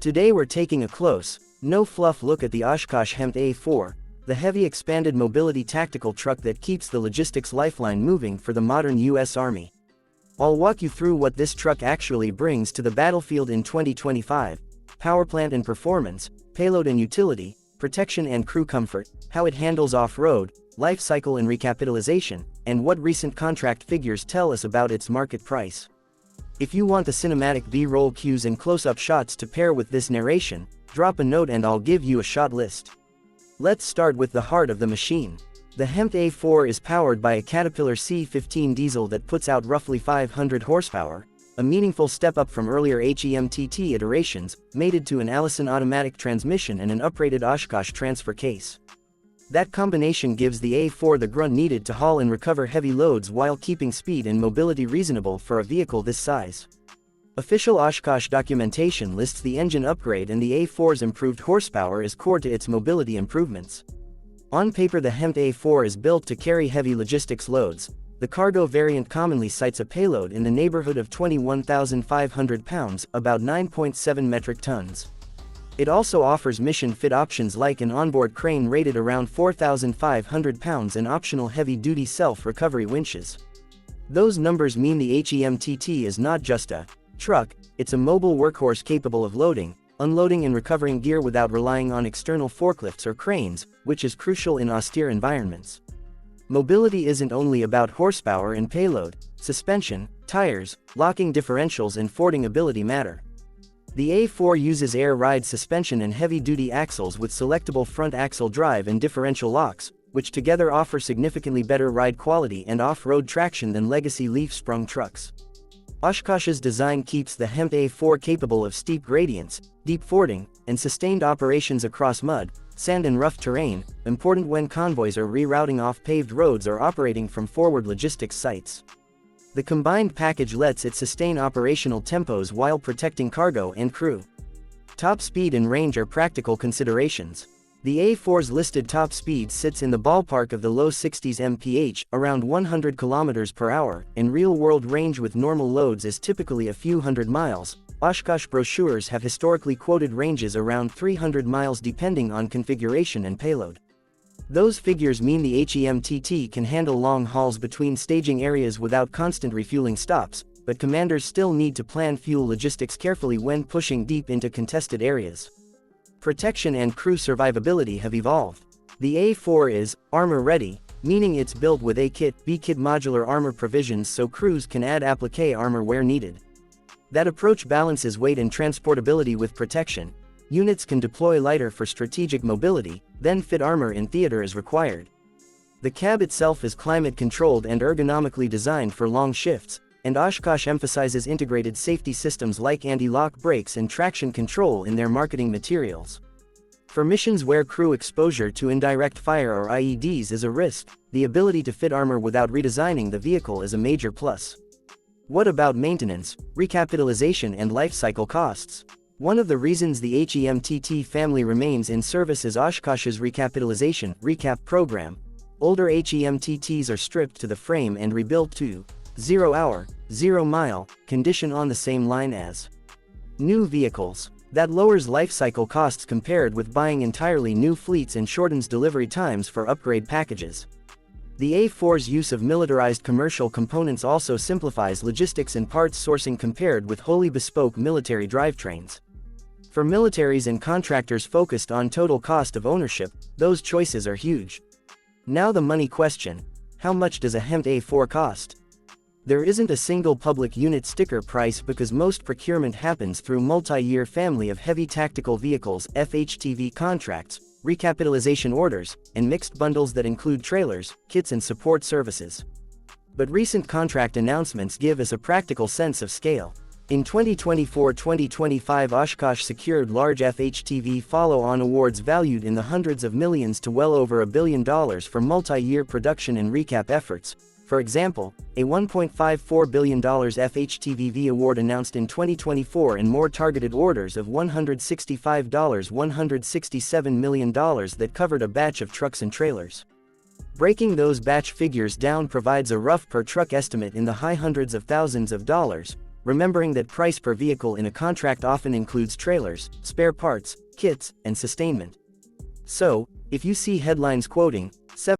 Today we're taking a close, no-fluff look at the Oshkosh HEMTT A4, the heavy expanded mobility tactical truck that keeps the logistics lifeline moving for the modern U.S. Army. I'll walk you through what this truck actually brings to the battlefield in 2025, power plant and performance, payload and utility, protection and crew comfort, how it handles off-road, life cycle and recapitalization, and what recent contract figures tell us about its market price. If you want the cinematic B-roll cues and close-up shots to pair with this narration, drop a note and I'll give you a shot list. Let's start with the heart of the machine. The HEMTT A4 is powered by a Caterpillar C15 diesel that puts out roughly 500 horsepower, a meaningful step up from earlier HEMTT iterations, mated to an Allison automatic transmission and an uprated Oshkosh transfer case. That combination gives the A4 the grunt needed to haul and recover heavy loads while keeping speed and mobility reasonable for a vehicle this size. Official Oshkosh documentation lists the engine upgrade, and the A4's improved horsepower is core to its mobility improvements. On paper, the HEMTT A4 is built to carry heavy logistics loads. The cargo variant commonly cites a payload in the neighborhood of 21,500 pounds, about 9.7 metric tons. It also offers mission-fit options like an onboard crane rated around 4,500 pounds and optional heavy-duty self-recovery winches. Those numbers mean the HEMTT is not just a truck, it's a mobile workhorse capable of loading, unloading and recovering gear without relying on external forklifts or cranes, which is crucial in austere environments. Mobility isn't only about horsepower and payload. Suspension, tires, locking differentials and fording ability matter. The A4 uses air ride suspension and heavy-duty axles with selectable front axle drive and differential locks, which together offer significantly better ride quality and off-road traction than legacy leaf-sprung trucks. Oshkosh's design keeps the HEMTT A4 capable of steep gradients, deep fording, and sustained operations across mud, sand and rough terrain, important when convoys are rerouting off paved roads or operating from forward logistics sites. The combined package lets it sustain operational tempos while protecting cargo and crew. Top speed and range are practical considerations. The A4's listed top speed sits in the ballpark of the low 60s mph, around 100 km per hour, and real-world range with normal loads is typically a few hundred miles. Oshkosh brochures have historically quoted ranges around 300 miles depending on configuration and payload. Those figures mean the HEMTT can handle long hauls between staging areas without constant refueling stops, but commanders still need to plan fuel logistics carefully when pushing deep into contested areas. Protection and crew survivability have evolved. The A4 is armor-ready, meaning it's built with A-kit, B-kit modular armor provisions so crews can add applique armor where needed. That approach balances weight and transportability with protection. Units can deploy lighter for strategic mobility, then fit armor in theater as required. The cab itself is climate-controlled and ergonomically designed for long shifts, and Oshkosh emphasizes integrated safety systems like anti-lock brakes and traction control in their marketing materials. For missions where crew exposure to indirect fire or IEDs is a risk, the ability to fit armor without redesigning the vehicle is a major plus. What about maintenance, recapitalization and life cycle costs? One of the reasons the HEMTT family remains in service is Oshkosh's recapitalization (recap) program. Older HEMTTs are stripped to the frame and rebuilt to 0-hour, 0-mile condition on the same line as new vehicles. That lowers life cycle costs compared with buying entirely new fleets and shortens delivery times for upgrade packages. The A4's use of militarized commercial components also simplifies logistics and parts sourcing compared with wholly bespoke military drivetrains. For militaries and contractors focused on total cost of ownership, those choices are huge. Now the money question: how much does a HEMTT A4 cost? There isn't a single public unit sticker price because most procurement happens through multi-year family of heavy tactical vehicles (FHTV) contracts, recapitalization orders, and mixed bundles that include trailers, kits and support services. But recent contract announcements give us a practical sense of scale. In 2024-2025, Oshkosh secured large FHTV follow-on awards valued in the hundreds of millions to well over $1 billion for multi-year production and recap efforts. For example, a $1.54 billion FHTVV award announced in 2024 and more targeted orders of $167 million that covered a batch of trucks and trailers. Breaking those batch figures down provides a rough per-truck estimate in the high hundreds of thousands of dollars, remembering that price per vehicle in a contract often includes trailers, spare parts, kits, and sustainment. So, if you see headlines quoting,